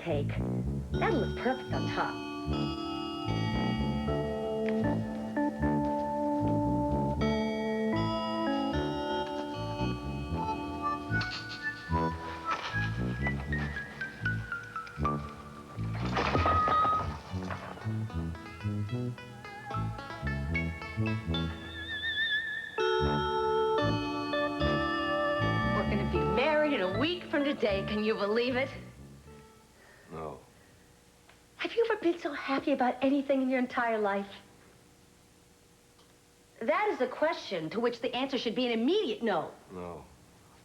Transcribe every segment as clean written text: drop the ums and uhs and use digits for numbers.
cake. That'll look perfect on top. We're going to be married in a week from today. Can you believe it? No. Have you ever been so happy about anything in your entire life? That is a question to which the answer should be an immediate no. No.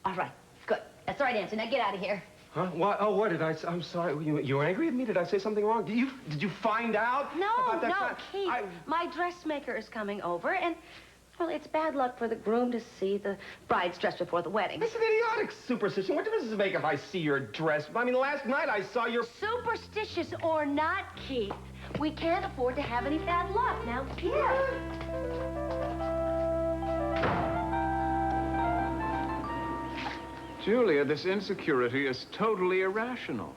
All right, good. That's the right answer. Now get out of here. Huh? What? Oh, what did I say? I'm sorry. You were angry at me? Did I say something wrong? Did you find out? No, about that no, Keith. My dressmaker is coming over, and, well, it's bad luck for the groom to see the bride's dress before the wedding. That's an idiotic superstition. What difference does it make if I see your dress? I mean, last night I saw your... Superstitious or not, Keith, we can't afford to have any bad luck. Now, here. Julia, this insecurity is totally irrational.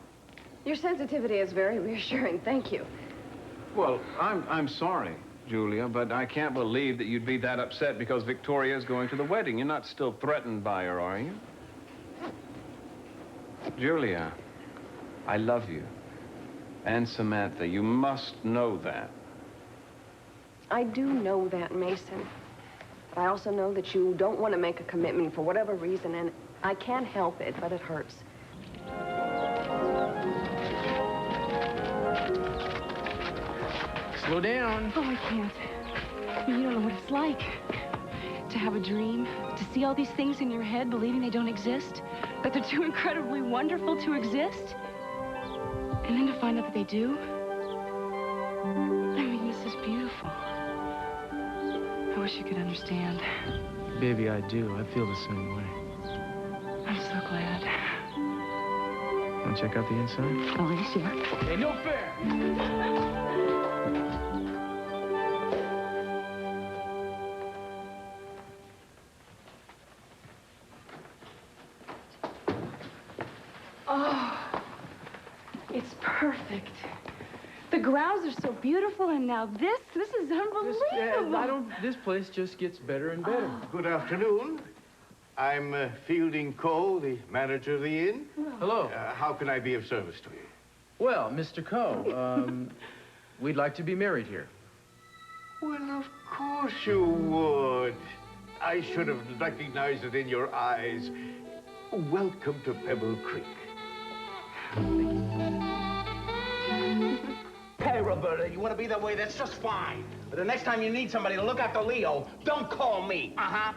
Your sensitivity is very reassuring. Thank you. Well, I'm sorry, Julia, but I can't believe that you'd be that upset because Victoria is going to the wedding. You're not still threatened by her, are you? Julia, I love you. And Samantha, you must know that. I do know that, Mason. But I also know that you don't want to make a commitment for whatever reason, and I can't help it, but it hurts. Slow down. Oh, I can't. You don't know what it's like to have a dream, to see all these things in your head, believing they don't exist, that they're too incredibly wonderful to exist, and then to find out that they do. I mean, this is beautiful. I wish you could understand. Baby, I do. I feel the same way. I'm so glad. Want to check out the inside? Oh, yes, yeah. Hey, no fair! Oh, it's perfect. The grounds are so beautiful, and now this is unbelievable. This place just gets better and better. Oh. Good afternoon. I'm Fielding Coe, the manager of the inn. Hello. How can I be of service to you? Well, Mr. Coe, we'd like to be married here. Well, of course you would. I should have recognized it in your eyes. Welcome to Pable Creek. Hey, Roberta, you want to be that way? That's just fine. But the next time you need somebody to look after Leo, don't call me. Uh-huh.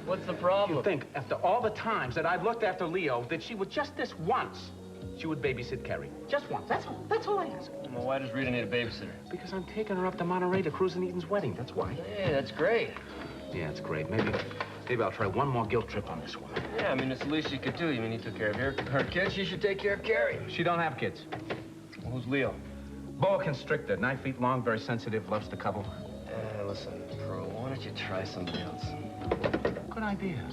What's the problem? You think, after all the times that I've looked after Leo, that she would just this once, she would babysit Carrie. Just once. That's all I ask. Well, why does Rita need a babysitter? Because I'm taking her up to Monterey to Cruz and Eden's wedding. That's why. Yeah, that's great. Yeah, it's great. Maybe I'll try one more guilt trip on this one. Yeah, I mean, it's the least you could do. You mean you took care of her kids? You should take care of Carrie. She don't have kids. Well, who's Leo? Boa constrictor, 9 feet long, very sensitive, loves to cuddle. Listen, Pro, why don't you try somebody else? Good idea.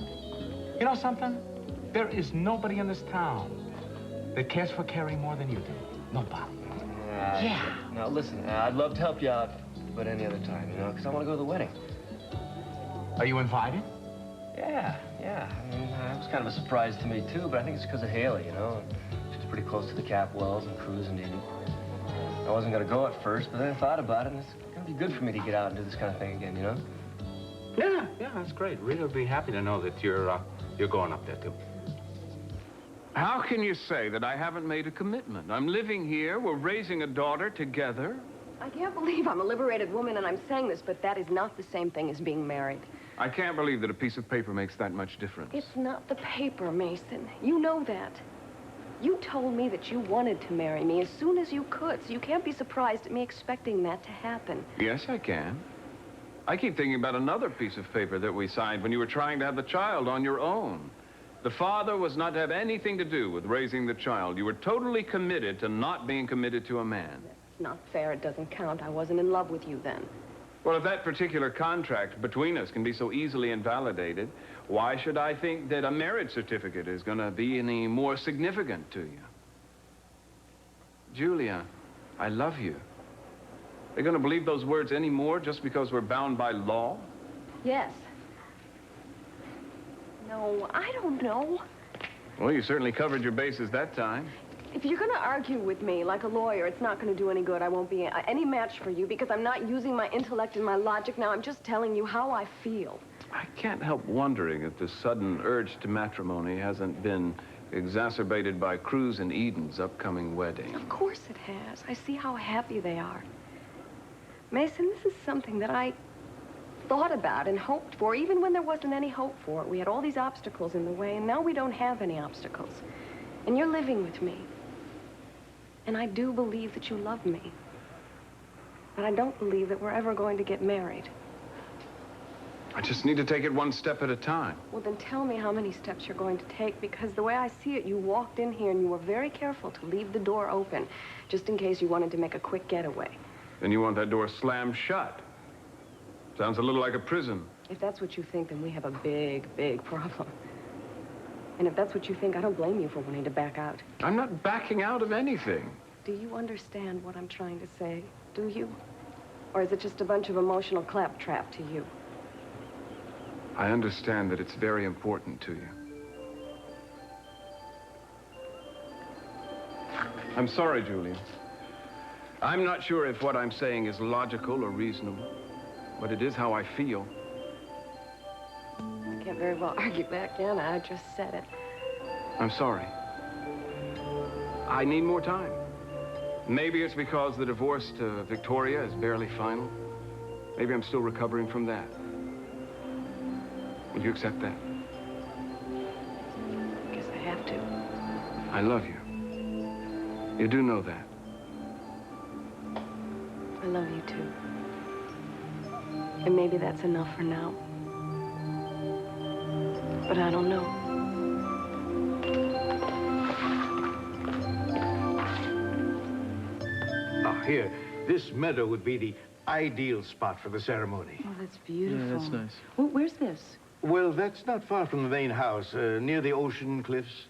You know something? There is nobody in this town that cares for Carrie more than you do. Nobody. Yeah. Now, listen, I'd love to help you out, but any other time, you know, because I want to go to the wedding. Are you invited? Yeah. I mean, it was kind of a surprise to me, too, but I think it's because of Haley, you know. She's pretty close to the Capwells and Cruz and Eden. I wasn't going to go at first, but then I thought about it, and it's going to be good for me to get out and do this kind of thing again, you know? Yeah, that's great. Rita would be happy to know that you're going up there, too. How can you say that I haven't made a commitment? I'm living here, we're raising a daughter together. I can't believe I'm a liberated woman and I'm saying this, but that is not the same thing as being married. I can't believe that a piece of paper makes that much difference. It's not the paper, Mason. You know that. You told me that you wanted to marry me as soon as you could, so you can't be surprised at me expecting that to happen. Yes, I can. I keep thinking about another piece of paper that we signed when you were trying to have the child on your own. The father was not to have anything to do with raising the child. You were totally committed to not being committed to a man. That's not fair. It doesn't count. I wasn't in love with you then. Well, if that particular contract between us can be so easily invalidated, why should I think that a marriage certificate is going to be any more significant to you? Julia, I love you. They're going to believe those words anymore just because we're bound by law? Yes. No, I don't know. Well, you certainly covered your bases that time. If you're going to argue with me like a lawyer, it's not going to do any good. I won't be any match for you because I'm not using my intellect and my logic now. I'm just telling you how I feel. I can't help wondering if this sudden urge to matrimony hasn't been exacerbated by Cruz and Eden's upcoming wedding. Of course it has. I see how happy they are. Mason, this is something that I thought about and hoped for, even when there wasn't any hope for it. We had all these obstacles in the way, and now we don't have any obstacles. And you're living with me. And I do believe that you love me. But I don't believe that we're ever going to get married. I just need to take it one step at a time. Well, then tell me how many steps you're going to take, because the way I see it, you walked in here and you were very careful to leave the door open, just in case you wanted to make a quick getaway. And you want that door slammed shut. Sounds a little like a prison. If that's what you think, then we have a big, big problem. And if that's what you think, I don't blame you for wanting to back out. I'm not backing out of anything. Do you understand what I'm trying to say? Do you? Or is it just a bunch of emotional claptrap to you? I understand that it's very important to you. I'm sorry, Julia. I'm not sure if what I'm saying is logical or reasonable, but it is how I feel. I can't very well argue back, can I? I just said it. I'm sorry. I need more time. Maybe it's because the divorce to Victoria is barely final. Maybe I'm still recovering from that. Will you accept that? I guess I have to. I love you. You do know that. I love you, too. And maybe that's enough for now. But I don't know. Ah, here. This meadow would be the ideal spot for the ceremony. Oh, that's beautiful. Yeah, that's nice. Well, where's this? Well, that's not far from the main house, near the ocean cliffs.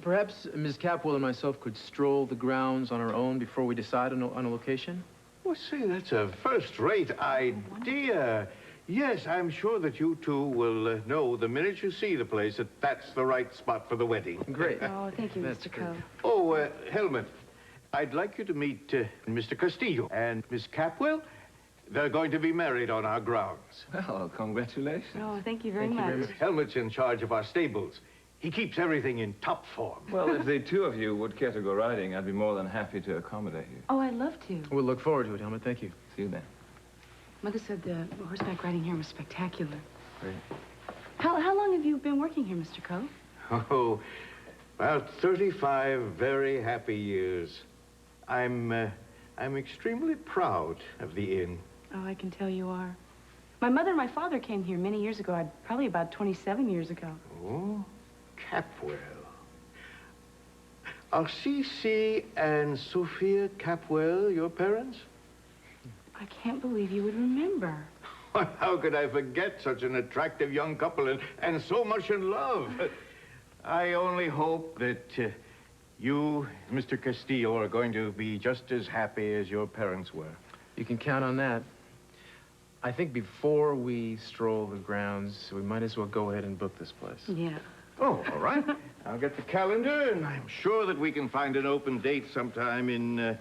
Perhaps Ms. Capwell and myself could stroll the grounds on our own before we decide on a location? Well, say, that's a first-rate idea. Yes, I'm sure that you two will know the minute you see the place that that's the right spot for the wedding. Great. Oh, thank you, That's Mr. Coe. Oh, Helmut, I'd like you to meet Mr. Castillo and Miss Capwell. They're going to be married on our grounds. Well, congratulations. Oh, thank you very Thank you much. very much. Helmut's in charge of our stables. He keeps everything in top form. Well, if the two of you would care to go riding, I'd be more than happy to accommodate you. Oh, I'd love to. We'll look forward to it, Helmut. Thank you. See you then. Mother said the horseback riding here was spectacular. Great. How long have you been working here, Mr. Coe? Oh, about 35 very happy years. I'm extremely proud of the inn. Oh, I can tell you are. My mother and my father came here many years ago, probably about 27 years ago. Oh, Capwell. Are C.C. and Sophia Capwell your parents? I can't believe you would remember. How could I forget such an attractive young couple and so much in love? I only hope that you, Mr. Castillo, are going to be just as happy as your parents were. You can count on that. I think before we stroll the grounds, we might as well go ahead and book this place. Yeah. Oh, all right. I'll get the calendar, and I'm sure that we can find an open date sometime in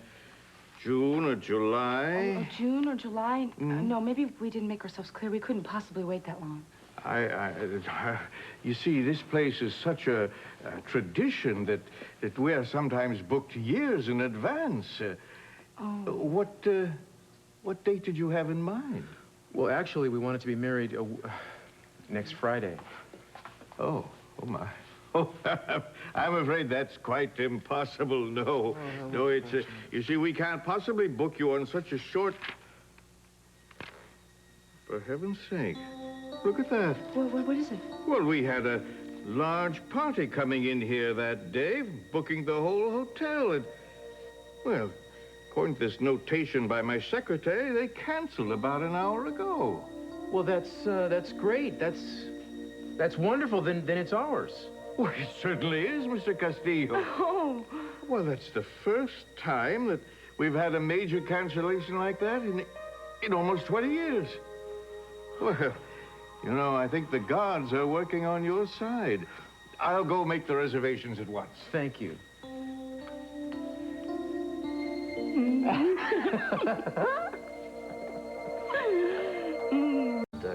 June or July. Oh, June or July? No, maybe we didn't make ourselves clear. We couldn't possibly wait that long. You see, this place is such a tradition that we are sometimes booked years in advance. What date did you have in mind? Well, actually, we wanted to be married next Friday. Oh my. Oh, I'm afraid that's quite impossible. No, no, it's, you see, we can't possibly book you on such a short... For heaven's sake, look at that. What is it? Well, we had a large party coming in here that day, booking the whole hotel, and, well, According to this notation by my secretary, they canceled about an hour ago. Well, that's great. That's wonderful. Then it's ours. Well, it certainly is, Mr. Castillo. Oh. Well, that's the first time that we've had a major cancellation like that in almost 20 years. Well, you know, I think the gods are working on your side. I'll go make the reservations at once. Thank you.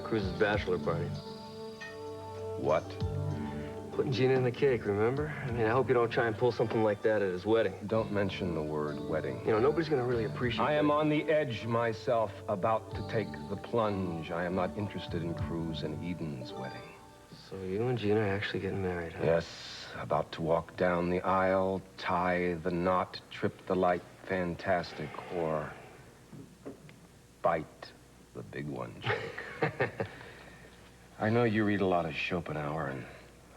Cruz's bachelor party. What? Putting Gina in the cake, remember? I mean, I hope you don't try and pull something like that at his wedding. Don't mention the word wedding. You know, nobody's gonna really appreciate it. I am on the edge myself, about to take the plunge. I am not interested in Cruz and Eden's wedding. So you and Gina are actually getting married, huh? Yes, about to walk down the aisle, tie the knot, trip the light, fantastic, or bite the big one, Jake. I know you read a lot of Schopenhauer, and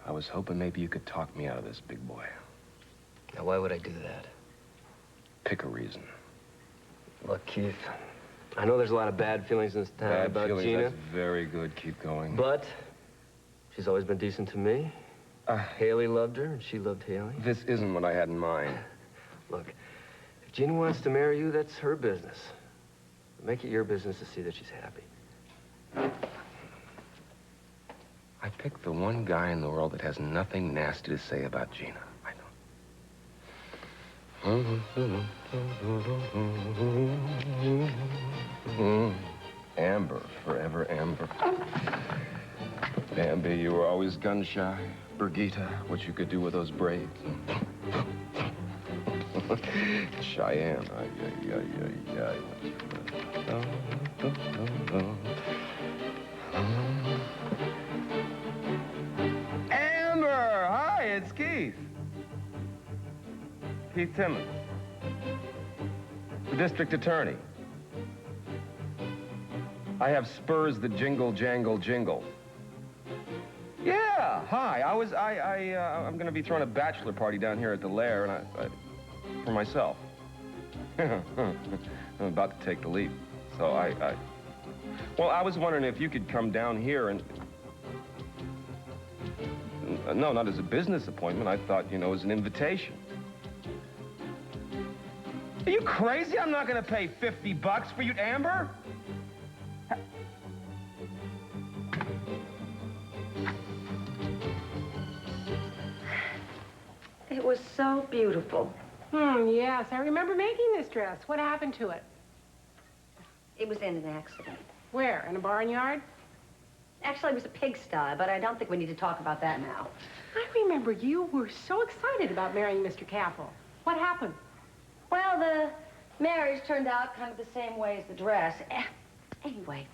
I was hoping maybe you could talk me out of this, big boy. Now, why would I do that? Pick a reason. Look, Keith, I know there's a lot of bad feelings in this town Bad about feelings, Gina. that's very good. Keep going. But she's always been decent to me. Haley loved her, and she loved Haley. This isn't what I had in mind. Look, if Gina wants to marry you, that's her business. Make it your business to see that she's happy. I picked the one guy in the world that has nothing nasty to say about Gina. I know. Amber, forever Amber. Bambi, you were always gun-shy. Brigitte, what you could do with those braids. Cheyenne, Amber! Hi, it's Keith. Keith Timmons, the district attorney. I have spurs that jingle, jangle, jingle. Yeah, hi. I'm going to be throwing a bachelor party down here at the Lair, and for myself. I'm about to take the leap. So well, I was wondering if you could come down here and... No, not as a business appointment. I thought, you know, as an invitation. Are you crazy? I'm not going to pay $50 for you, Amber. It was so beautiful. Yes, I remember making this dress. What happened to it? It was in an accident. Where? In a barnyard? Actually, it was a pigsty, but I don't think we need to talk about that now. I remember you were so excited about marrying Mr. Capel. What happened? Well, the marriage turned out kind of the same way as the dress. Anyway,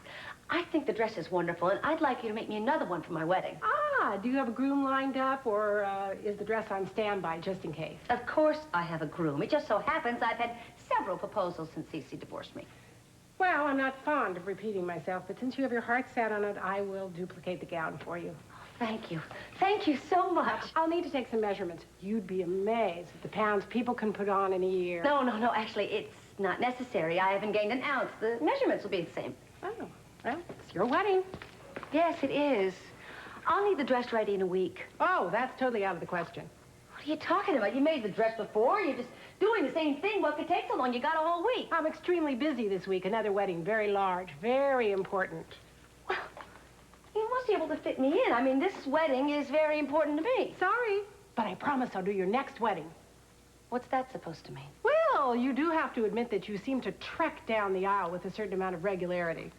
I think the dress is wonderful, and I'd like you to make me another one for my wedding. Do you have a groom lined up, or is the dress on standby, just in case? Of course I have a groom. It just so happens I've had several proposals since Cece divorced me. Well, I'm not fond of repeating myself, but since you have your heart set on it, I will duplicate the gown for you. Thank you. Thank you so much. I'll need to take some measurements. You'd be amazed at the pounds people can put on in a year. No. Actually, it's not necessary. I haven't gained an ounce. The measurements will be the same. Oh, well, it's your wedding. Yes, it is. I'll need the dress ready in a week. Oh, that's totally out of the question. What are you talking about? You made the dress before. You're just doing the same thing. What could take so long? You got a whole week. I'm extremely busy this week. Another wedding, very large, very important. Well, you must be able to fit me in. I mean, this wedding is very important to me. Sorry, but I promise I'll do your next wedding. What's that supposed to mean? Well, you do have to admit that you seem to trek down the aisle with a certain amount of regularity.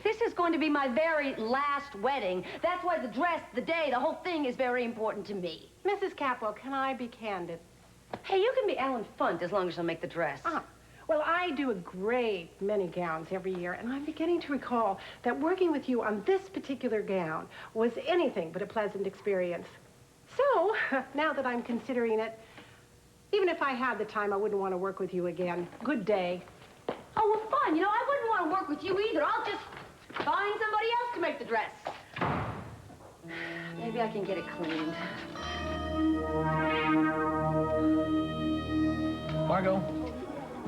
This is going to be my very last wedding. That's why the dress, the day, the whole thing is very important to me. Mrs. Capwell, can I be candid? Hey, you can be Alan Funt as long as you'll make the dress. Well, I do a great many gowns every year, and I'm beginning to recall that working with you on this particular gown was anything but a pleasant experience. So, now that I'm considering it, even if I had the time, I wouldn't want to work with you again. Good day. Oh, well, fine. You know, I wouldn't want to work with you either. I'll just find somebody else to make the dress. Maybe I can get it cleaned. Margot?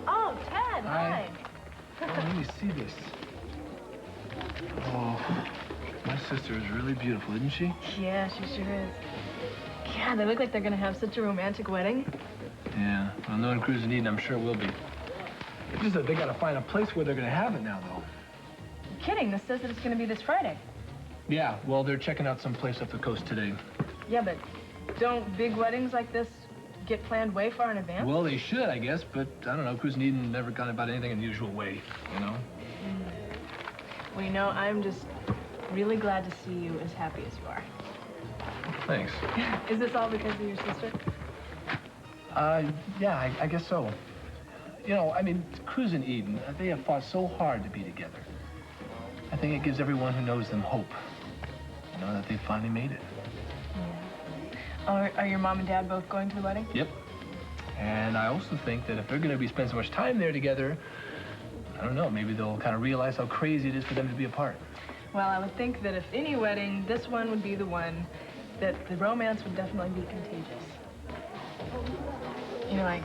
Oh, Ted. Hi. Oh, let me see this. Oh, my sister is really beautiful, isn't she? Yeah, she sure is. God, they look like they're gonna have such a romantic wedding. Yeah, well, knowing Cruz and Eden, I'm sure it will be. It's just that they gotta find a place where they're gonna have it now, though. You're kidding, this says that it's gonna be this Friday. Yeah, well, they're checking out some place up the coast today. Yeah, but don't big weddings like this get planned way far in advance? Well, they should, I guess, but I don't know. Cruz and Eden never gone about anything in the usual way, you know? Well, you know, I'm just really glad to see you as happy as you are. Thanks. Is this all because of your sister? Yeah, I guess so. You know, I mean, Cruz and Eden, they have fought so hard to be together. I think it gives everyone who knows them hope, you know, that they finally made it. Yeah. Are your mom and dad both going to the wedding? Yep. And I also think that if they're going to be spending so much time there together, I don't know, maybe they'll kind of realize how crazy it is for them to be apart. Well, I would think that if any wedding, this one would be the one that the romance would definitely be contagious. You know,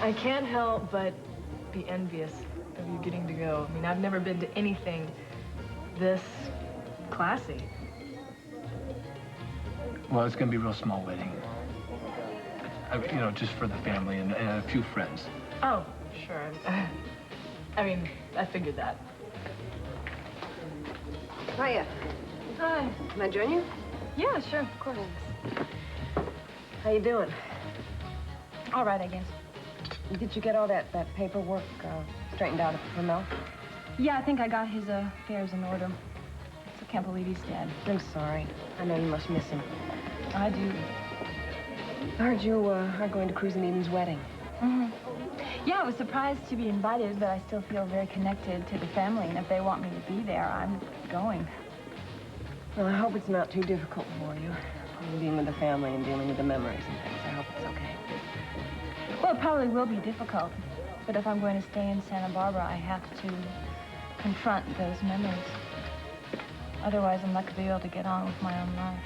I can't help but be envious of you getting to go. I mean, I've never been to anything this classy. Well, it's going to be a real small wedding. You know, just for the family and a few friends. Oh, sure. I mean, I figured that. Hiya. Hi. Can I join you? Yeah, sure, of course. How you doing? All right, I guess. Did you get all that paperwork straightened out at the mill? Yeah, I think I got his affairs in order. So I can't believe he's dead. I'm sorry. I know you must miss him. I do. I heard you are going to Cruz and Eden's wedding. Mm-hmm. Yeah, I was surprised to be invited, but I still feel very connected to the family, and if they want me to be there, I'm going. Well, I hope it's not too difficult for you. Being with the family and dealing with the memories and things. I hope it's okay. Well, it probably will be difficult, but if I'm going to stay in Santa Barbara, I have to confront those memories. Otherwise, I'm not going to be able to get on with my own life.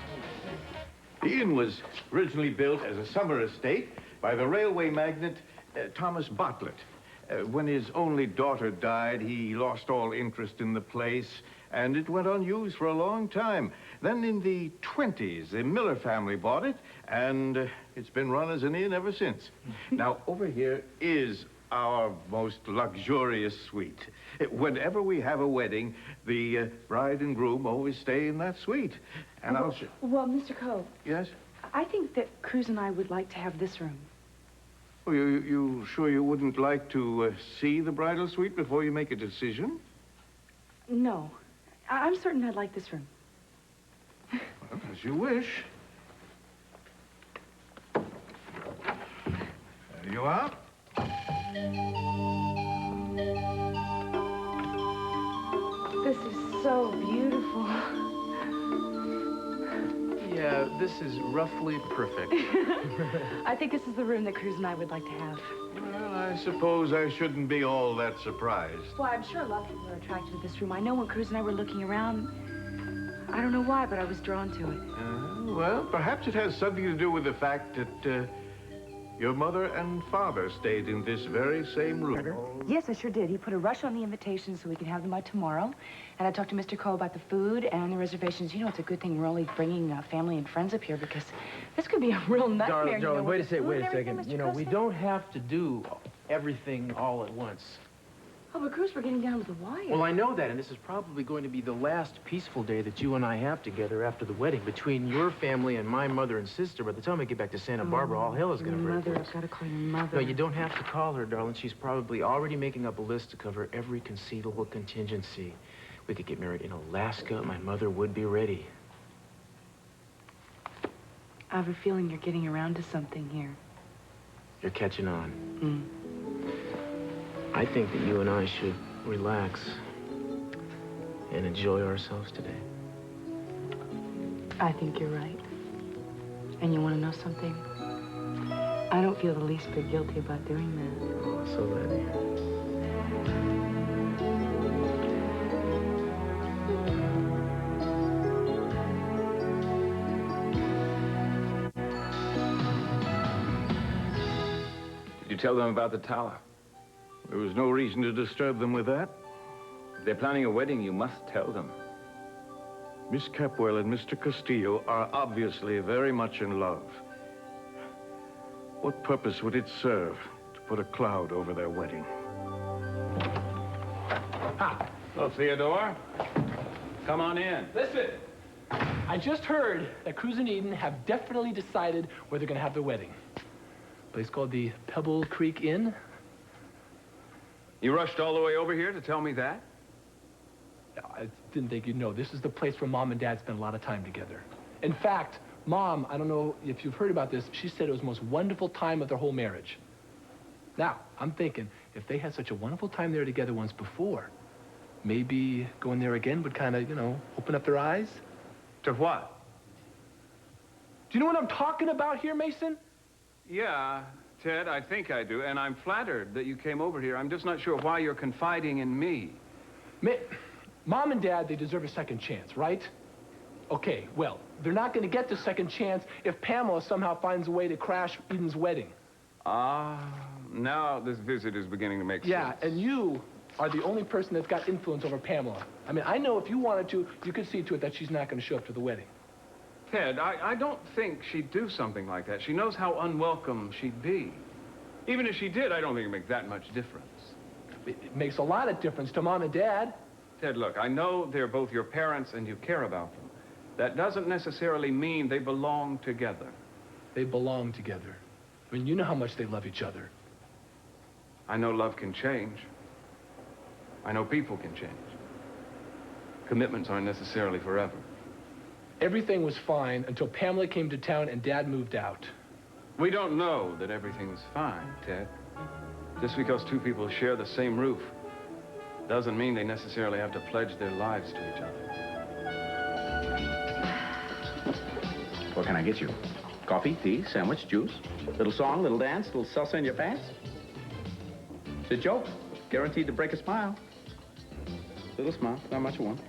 Eden was originally built as a summer estate by the railway magnate Thomas Bartlett. When his only daughter died, he lost all interest in the place, and it went unused for a long time. Then in the 20s, the Miller family bought it, and it's been run as an inn ever since. Now, over here is our most luxurious suite. Whenever we have a wedding, the bride and groom always stay in that suite. And I'll show... Well, Mr. Cole. Yes? I think that Cruz and I would like to have this room. Well, you sure you wouldn't like to see the bridal suite before you make a decision? No. I'm certain I'd like this room. Well, as you wish. There you are. This is so beautiful. Yeah, this is roughly perfect. I think this is the room that Cruz and I would like to have. Well, I suppose I shouldn't be all that surprised. Well, I'm sure a lot of people are attracted to this room. I know when Cruz and I were looking around, I don't know why, but I was drawn to it. Well, perhaps it has something to do with the fact that your mother and father stayed in this very same room. Yes, I sure did. He put a rush on the invitations so we could have them by tomorrow. And I talked to Mr. Cole about the food and the reservations. You know, it's a good thing we're only bringing family and friends up here because this could be a real nightmare. Darling, wait a second. Mr. You know, we Cole? don't have to do everything all at once. Oh, but Cruz, we're getting down to the wire. Well, I know that, and this is probably going to be the last peaceful day that you and I have together after the wedding. Between your family and my mother and sister, by the time we get back to Santa Barbara, all hell is going to break loose. I've got to call your mother. No, you don't have to call her, darling. She's probably already making up a list to cover every conceivable contingency. We could get married in Alaska. My mother would be ready. I have a feeling you're getting around to something here. You're catching on. I think that you and I should relax and enjoy ourselves today. I think you're right. And you want to know something? I don't feel the least bit guilty about doing that. Oh, so glad to hear. Did you tell them about the tower? There was no reason to disturb them with that. If they're planning a wedding, you must tell them. Miss Capwell and Mr. Castillo are obviously very much in love. What purpose would it serve to put a cloud over their wedding? Ha! Hello, Theodore. Come on in. Listen, I just heard that Cruz and Eden have definitely decided where they're going to have their wedding. A place called the Pable Creek Inn. You rushed all the way over here to tell me that? I didn't think you'd know. This is the place where Mom and Dad spend a lot of time together. In fact, Mom, I don't know if you've heard about this, she said it was the most wonderful time of their whole marriage. Now, I'm thinking, if they had such a wonderful time there together once before, maybe going there again would kind of, you know, open up their eyes. To what? Do you know what I'm talking about here, Mason? Yeah, Ted, I think I do, and I'm flattered that you came over here. I'm just not sure why you're confiding in me. Mom and Dad, they deserve a second chance, right? Okay, well, they're not going to get the second chance if Pamela somehow finds a way to crash Eden's wedding. Now this visit is beginning to make sense. Yeah, and you are the only person that's got influence over Pamela. I mean, I know if you wanted to, you could see to it that she's not going to show up to the wedding. Ted, I don't think she'd do something like that. She knows how unwelcome she'd be. Even if she did, I don't think it'd make that much difference. It makes a lot of difference to Mom and Dad. Ted, look, I know they're both your parents and you care about them. That doesn't necessarily mean they belong together. They belong together. I mean, you know how much they love each other. I know love can change. I know people can change. Commitments aren't necessarily forever. Everything was fine until Pamela came to town and Dad moved out. We don't know that everything's fine, Ted. Just because two people share the same roof doesn't mean they necessarily have to pledge their lives to each other. What can I get you? Coffee, tea, sandwich, juice? Little song, little dance, little salsa in your pants? It's a joke. Guaranteed to break a smile. Little smile, not much you want.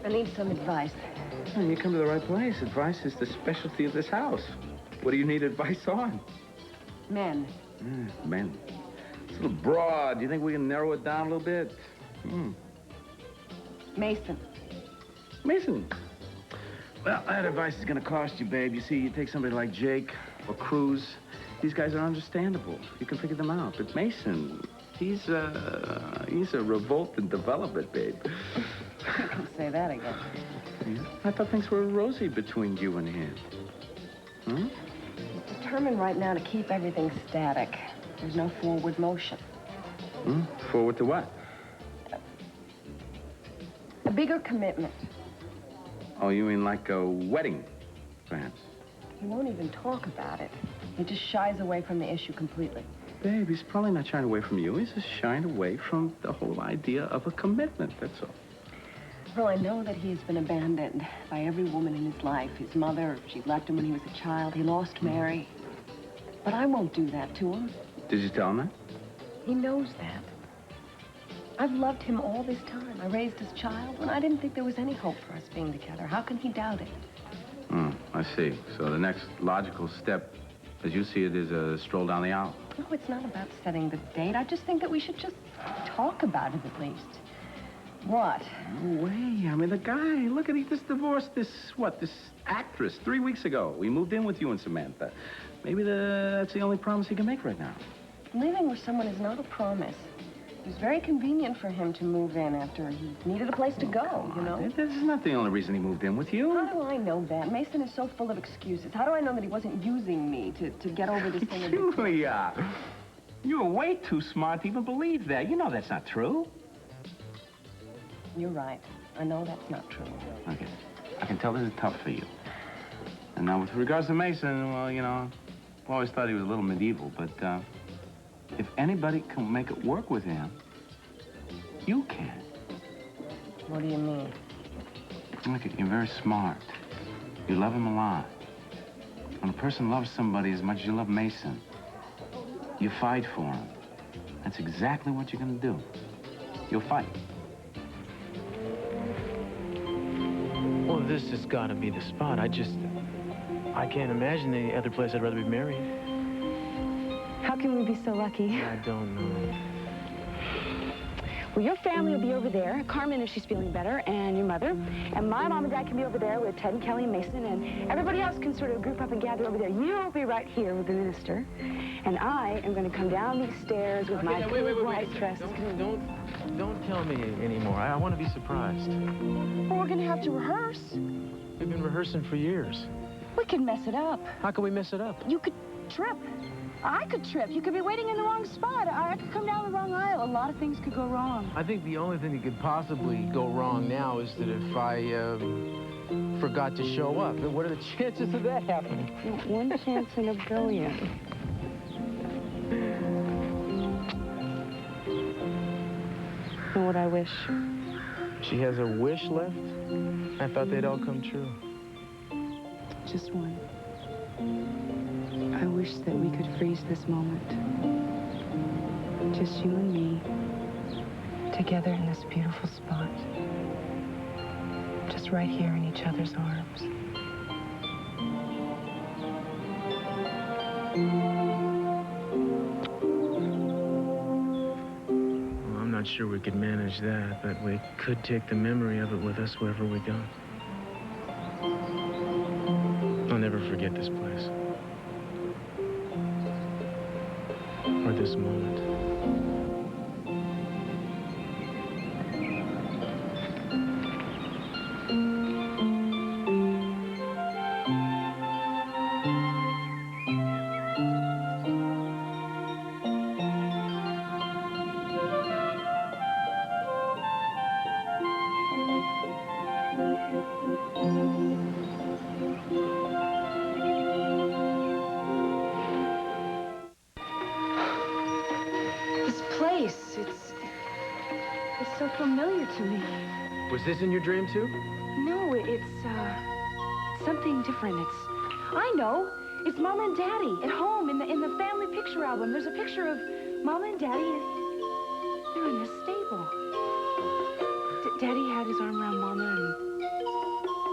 I need some advice. Well, you come to the right place. Advice is the specialty of this house. What do you need advice on? Men. Men. It's a little broad. Do you think we can narrow it down a little bit? Mason. Mason. Well, that advice is going to cost you, babe. You see, you take somebody like Jake or Cruz. These guys are understandable. You can figure them out. But Mason, he's a revolt in development, babe. You can say that again. Yeah. I thought things were rosy between you and him. I'm determined right now to keep everything static. There's no forward motion. Forward to what? A bigger commitment. Oh, you mean like a wedding, perhaps? He won't even talk about it. He just shies away from the issue completely. Babe, he's probably not shying away from you. He's just shying away from the whole idea of a commitment, that's all. Well, I know that he's been abandoned by every woman in his life. His mother, she left him when he was a child. He lost Mary. But I won't do that to him. Did you tell him that? He knows that. I've loved him all this time. I raised his child when I didn't think there was any hope for us being together. How can he doubt it? I see. So the next logical step, as you see it, is a stroll down the aisle. No, it's not about setting the date. I just think that we should just talk about it at least. What? No way. I mean, the guy, look at, he just divorced this actress 3 weeks ago. We moved in with you and Samantha. Maybe that's the only promise he can make right now. Living with someone is not a promise. It was very convenient for him to move in after he needed a place to go, you know? This is not the only reason he moved in with you. How do I know that? Mason is so full of excuses. How do I know that he wasn't using me to get over this thing? Julia, you're way too smart to even believe that. You know that's not true. You're right. I know that's not true. Okay. I can tell this is tough for you. And now with regards to Mason, well, you know, I've always thought he was a little medieval, but if anybody can make it work with him, you can. What do you mean? Look, you're very smart. You love him a lot. When a person loves somebody as much as you love Mason, you fight for him. That's exactly what you're going to do. You'll fight. Well, this has got to be the spot. I can't imagine any other place I'd rather be married. How can we be so lucky? I don't know. Well, your family will be over there, Carmen if she's feeling better, and your mother. And my mom and dad can be over there with Ted and Kelly and Mason, and everybody else can sort of group up and gather over there. You'll be right here with the minister. And I am going to come down these stairs with my white dress. Don't tell me anymore. I want to be surprised. Well, we're going to have to rehearse. We've been rehearsing for years. We could mess it up. How can we mess it up? You could trip. I could trip. You could be waiting in the wrong spot. I could come down the wrong aisle. A lot of things could go wrong. I think the only thing that could possibly go wrong now is that if I forgot to show up. And what are the chances of that happening? One chance in a billion. You know what I wish? She has a wish left? I thought they'd all come true. Just one. I wish that we could freeze this moment. Just you and me, together in this beautiful spot. Just right here in each other's arms. Well, I'm not sure we could manage that, but we could take the memory of it with us wherever we go. I'll never forget this place. Or this moment. It's so familiar to me. Was this in your dream, too? No, it's something different. I know. It's Mama and Daddy at home in the family picture album. There's a picture of Mama and Daddy. They're in the stable. Daddy had his arm around Mama, and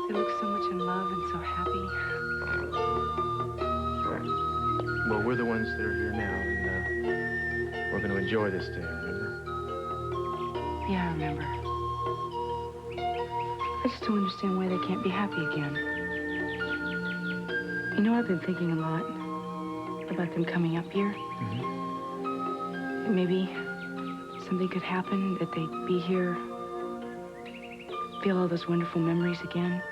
they looked so much in love and so happy. Well, we're the ones that are here now, and we're going to enjoy this day, remember? Yeah, I remember. I just don't understand why they can't be happy again. You know, I've been thinking a lot about them coming up here. Mm-hmm. Maybe something could happen, that they'd be here, feel all those wonderful memories again.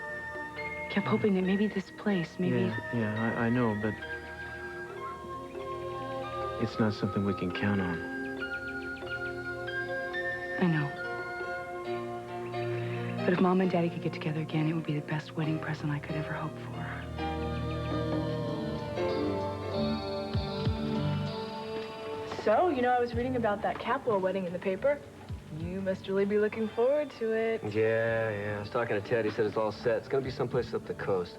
Kept hoping that maybe this place, maybe... Yeah, I know, but it's not something we can count on. I know. But if Mom and Daddy could get together again, it would be the best wedding present I could ever hope for. So, you know, I was reading about that Capwell wedding in the paper. You must really be looking forward to it. Yeah. I was talking to Ted. He said it's all set. It's going to be someplace up the coast.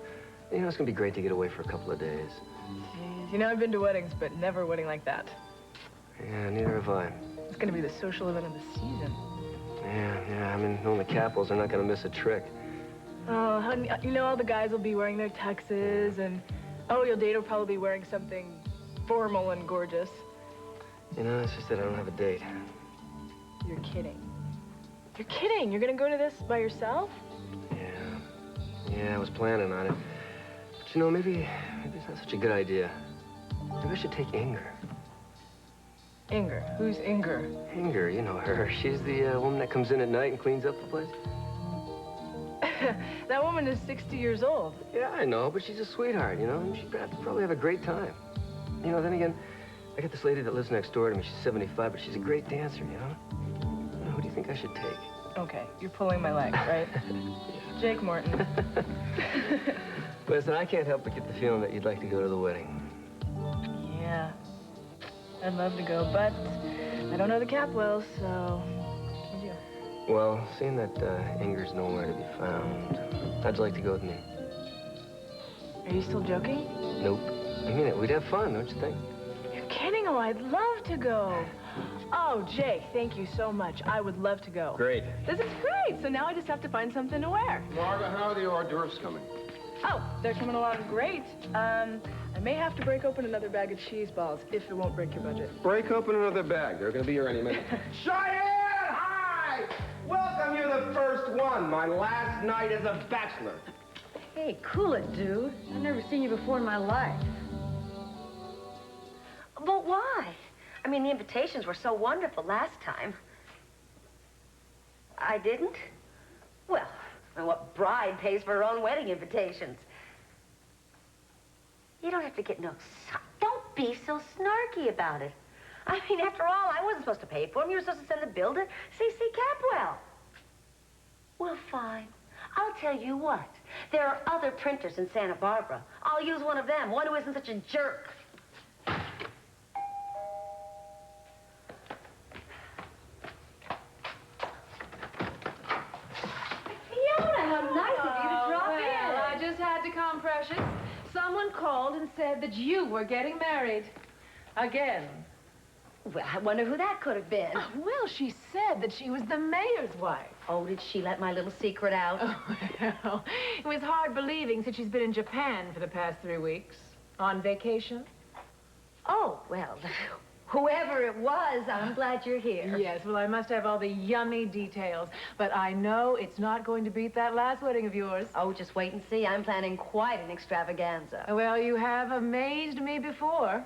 You know, it's going to be great to get away for a couple of days. Jeez, you know, I've been to weddings, but never a wedding like that. Yeah, neither have I. It's going to be the social event of the season. Yeah. I mean, knowing the Capwells, they're not going to miss a trick. Oh, honey, you know, all the guys will be wearing their tuxes, and, oh, your date will probably be wearing something formal and gorgeous. You know, it's just that I don't have a date. You're kidding. You're kidding? You're going to go to this by yourself? Yeah, I was planning on it. But, you know, maybe it's not such a good idea. Maybe I should take Inger. Inger? Who's Inger? Inger, you know her. She's the woman that comes in at night and cleans up the place. That woman is 60 years old. Yeah, I know, but she's a sweetheart, you know, and she'd probably have a great time. You know, then again, I got this lady that lives next door to me. She's 75, but she's a great dancer, you know? Who do you think I should take? Okay, you're pulling my leg, right? Yeah. Jake Morton. Listen, I can't help but get the feeling that you'd like to go to the wedding. Yeah. I'd love to go, but I don't know the Capwells, so would you? Well, seeing that Inger's nowhere to be found, how'd you like to go with me? Are you still joking? Nope. I mean it. We'd have fun, don't you think? You're kidding. Oh, I'd love to go. Oh, Jake, thank you so much. I would love to go. Great. This is great. So now I just have to find something to wear. Marga, how are the hors d'oeuvres coming? Oh, they're coming along great. I may have to break open another bag of cheese balls if it won't break your budget. Break open another bag. They're going to be here any minute. Cheyenne! Hi! Welcome, you're the first one. My last night as a bachelor. Hey, cool it, dude. I've never seen you before in my life. But why? I mean, the invitations were so wonderful last time. I didn't? Well, and what bride pays for her own wedding invitations? You don't have to get no... Don't be so snarky about it. I mean, after all, I wasn't supposed to pay for them. You were supposed to send the bill to C.C. Capwell. Well, fine. I'll tell you what. There are other printers in Santa Barbara. I'll use one of them, one who isn't such a jerk. Precious, someone called and said that you were getting married. Again. Well, I wonder who that could have been. Oh, well, she said that she was the mayor's wife. Oh, did she let my little secret out? Oh, well, it was hard believing since she's been in Japan for the past 3 weeks. On vacation. Oh, well, whoever it was, I'm glad you're here. Yes, well, I must have all the yummy details. But I know it's not going to beat that last wedding of yours. Oh, just wait and see. I'm planning quite an extravaganza. Well, you have amazed me before.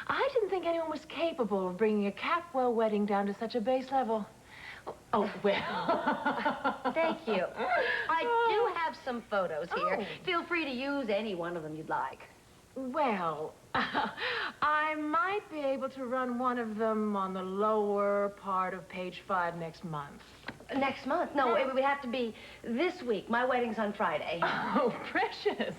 I didn't think anyone was capable of bringing a Capwell wedding down to such a base level. Oh, well. Thank you. I do have some photos here. Feel free to use any one of them you'd like. Well, I might be able to run one of them on the lower part of page 5 next month. Next month? No, it would have to be this week. My wedding's on Friday. Oh, precious.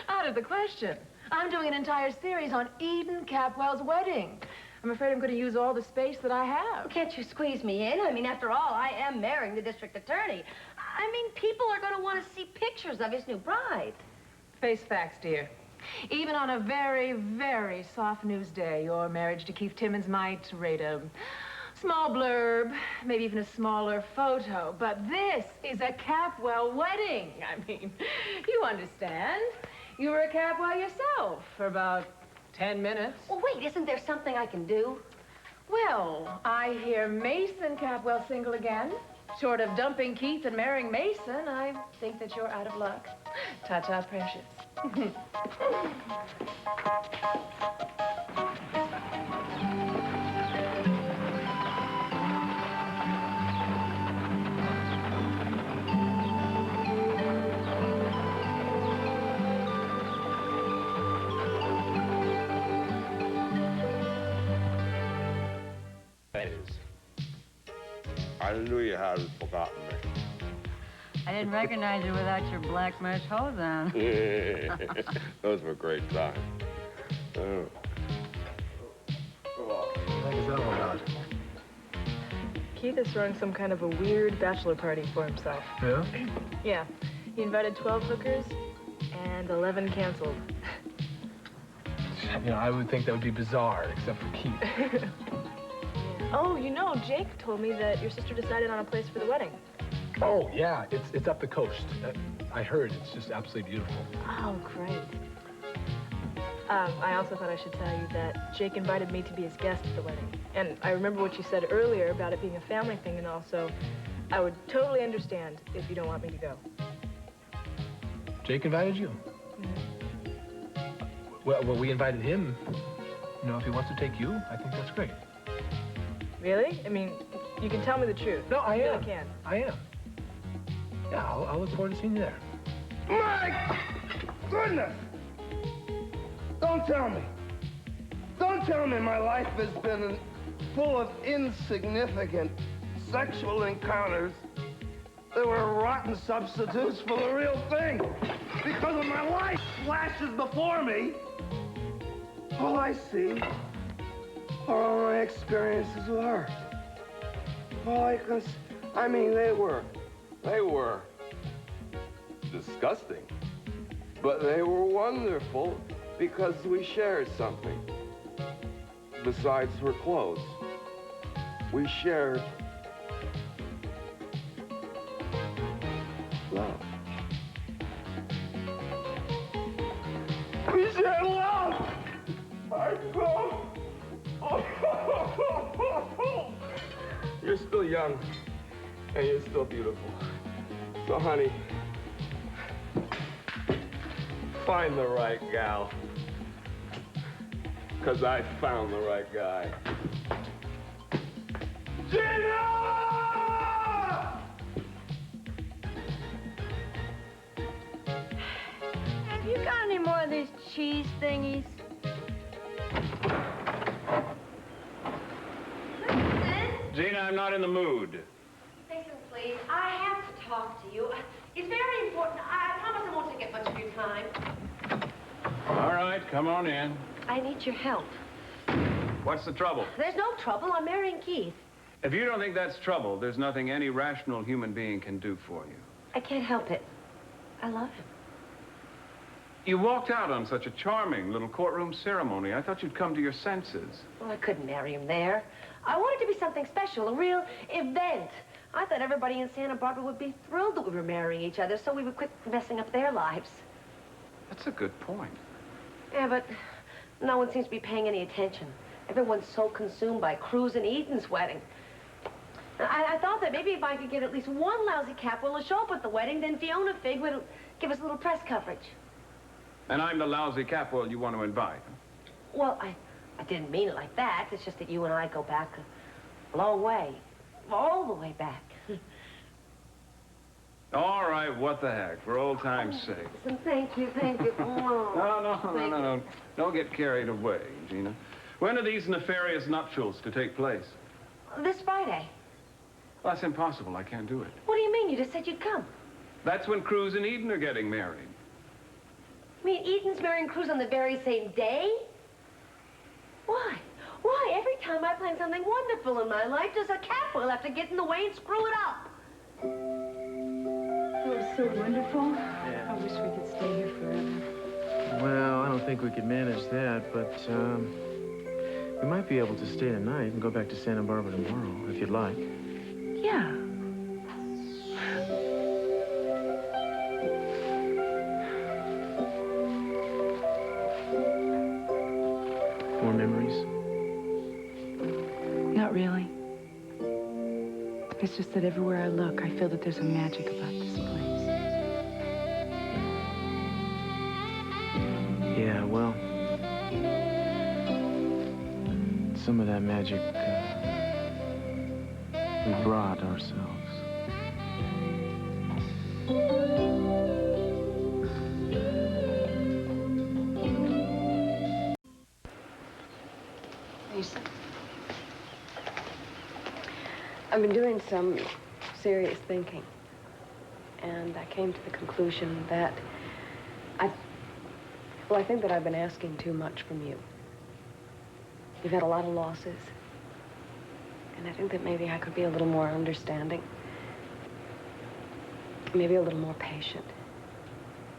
Out of the question. I'm doing an entire series on Eden Capwell's wedding. I'm afraid I'm going to use all the space that I have. Can't you squeeze me in? I mean, after all, I am marrying the district attorney. I mean, people are going to want to see pictures of his new bride. Face facts, dear. Even on a very, very soft news day, your marriage to Keith Timmons might rate a small blurb, maybe even a smaller photo. But this is a Capwell wedding. I mean, you understand. You were a Capwell yourself for about 10 minutes. Well, wait, isn't there something I can do? Well, I hear Meyson Capwell single again. Short of dumping Keith and marrying Meyson, I think that you're out of luck. Ta-ta, precious. I knew you hadn't forgotten me. I didn't recognize you without your black mesh hose on. Those were great times. Oh. What is that all about? Keith is throwing some kind of a weird bachelor party for himself. Yeah? Yeah. He invited 12 hookers, and 11 canceled. You know, I would think that would be bizarre, except for Keith. Oh, you know, Jake told me that your sister decided on a place for the wedding. Oh, yeah, it's up the coast. I heard it's just absolutely beautiful. Oh, great. I also thought I should tell you that Jake invited me to be his guest at the wedding. And I remember what you said earlier about it being a family thing, and also, I would totally understand if you don't want me to go. Jake invited you? Well, we invited him. You know, if he wants to take you, I think that's great. Really? I mean, you can tell me the truth. No, I am. You really can. I am. Yeah, I'll look forward to seeing you there. My goodness! Don't tell me. Don't tell me my life has been full of insignificant sexual encounters that were rotten substitutes for the real thing. Because of my life flashes before me, all I see are all my experiences with her. All I can see, I mean, they were disgusting. But they were wonderful because we shared something. Besides her clothes, we shared love. young, and you're still beautiful. So, honey, find the right gal. Because I found the right guy. Gina! Have you got any more of these cheese thingies? Gina, I'm not in the mood. Mason, please, I have to talk to you. It's very important. I promise I won't take up much of your time. All right, come on in. I need your help. What's the trouble? There's no trouble. I'm marrying Keith. If you don't think that's trouble, there's nothing any rational human being can do for you. I can't help it. I love him. You walked out on such a charming little courtroom ceremony. I thought you'd come to your senses. Well, I couldn't marry him there. I wanted to be something special, a real event. I thought everybody in Santa Barbara would be thrilled that we were marrying each other, so we would quit messing up their lives. That's a good point. Yeah, but no one seems to be paying any attention. Everyone's so consumed by Cruz and Eden's wedding. I thought that maybe if I could get at least one lousy Capwell to show up at the wedding, then Fiona Fig would give us a little press coverage. And I'm the lousy Capwell you want to invite. Well, I didn't mean it like that. It's just that you and I go back a long way. All the way back. All right, what the heck, for old time's sake. Listen, thank you, thank you. No. Don't get carried away, Gina. When are these nefarious nuptials to take place? This Friday. Well, that's impossible. I can't do it. What do you mean? You just said you'd come. That's when Cruz and Eden are getting married. You mean Eden's marrying Cruz on the very same day? Why? Why? Every time I plan something wonderful in my life, does a Capwell have to get in the way and screw it up? That was so wonderful. Yeah. I wish we could stay here forever. Well, I don't think we could manage that, but we might be able to stay tonight and go back to Santa Barbara tomorrow, if you'd like. Yeah. More memories? Not really. It's just that everywhere I look, I feel that there's a magic about this place. Yeah, well, some of that magic we brought ourselves. Meison, I've been doing some serious thinking, and I came to the conclusion that I think that I've been asking too much from you. You've had a lot of losses, and I think that maybe I could be a little more understanding, maybe a little more patient,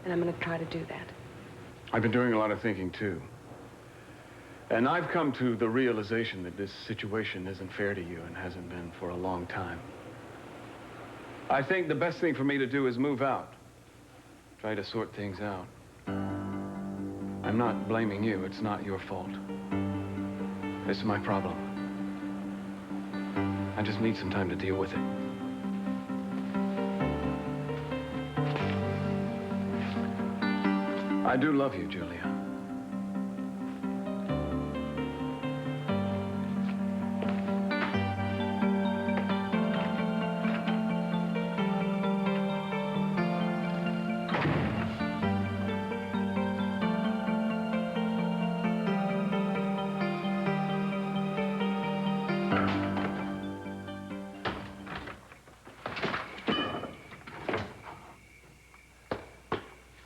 and I'm going to try to do that. I've been doing a lot of thinking, too. And I've come to the realization that this situation isn't fair to you and hasn't been for a long time. I think the best thing for me to do is move out. Try to sort things out. I'm not blaming you. It's not your fault. It's my problem. I just need some time to deal with it. I do love you, Julia.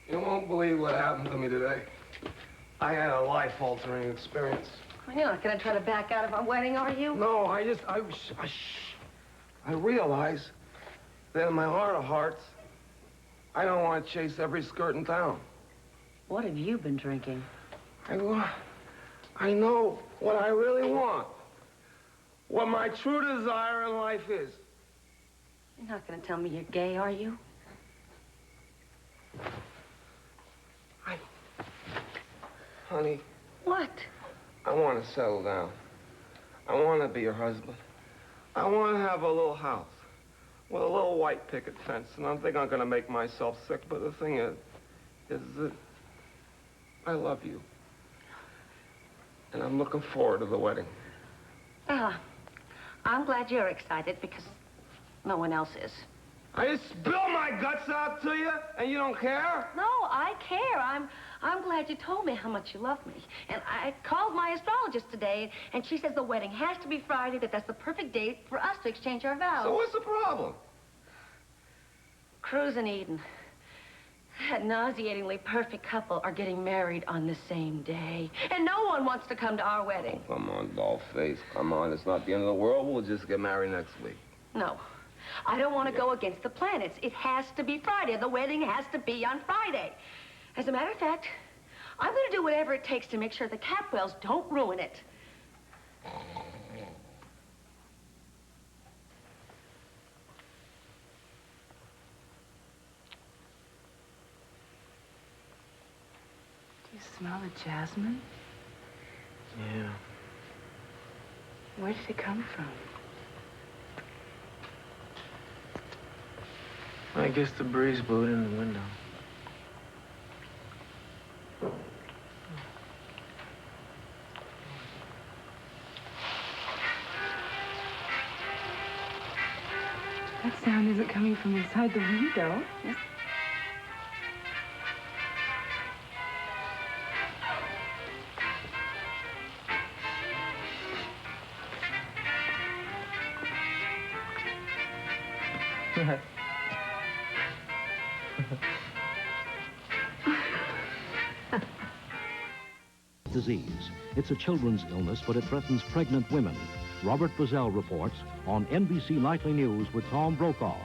You won't believe what happened to me today. I had a life-altering experience. You're not going to try to back out of our wedding, are you? No, I realize that in my heart of hearts, I don't want to chase every skirt in town. What have you been drinking? I know what I really want. What my true desire in life is. You're not going to tell me you're gay, are you? Honey. What? I want to settle down. I want to be your husband. I want to have a little house with a little white picket fence, and I think I'm going to make myself sick, but the thing is that I love you. And I'm looking forward to the wedding. Well, I'm glad you're excited because no one else is. I just spill my guts out to you, and you don't care? No, I care. I'm glad you told me how much you love me. And I called my astrologist today, and she says the wedding has to be Friday, that's the perfect date for us to exchange our vows. So what's the problem? Cruz and Eden, that nauseatingly perfect couple, are getting married on the same day. And no one wants to come to our wedding. Oh, come on, dollface. Come on, it's not the end of the world. We'll just get married next week. No. I don't want to go against the planets. It has to be Friday. The wedding has to be on Friday. As a matter of fact, I'm going to do whatever it takes to make sure the Capwells don't ruin it. Do you smell the jasmine? Yeah. Where did it come from? I guess the breeze blew it in the window. That sound isn't coming from inside the window. Disease. It's a children's illness, but it threatens pregnant women. Robert Bazell reports on NBC Nightly News with Tom Brokaw.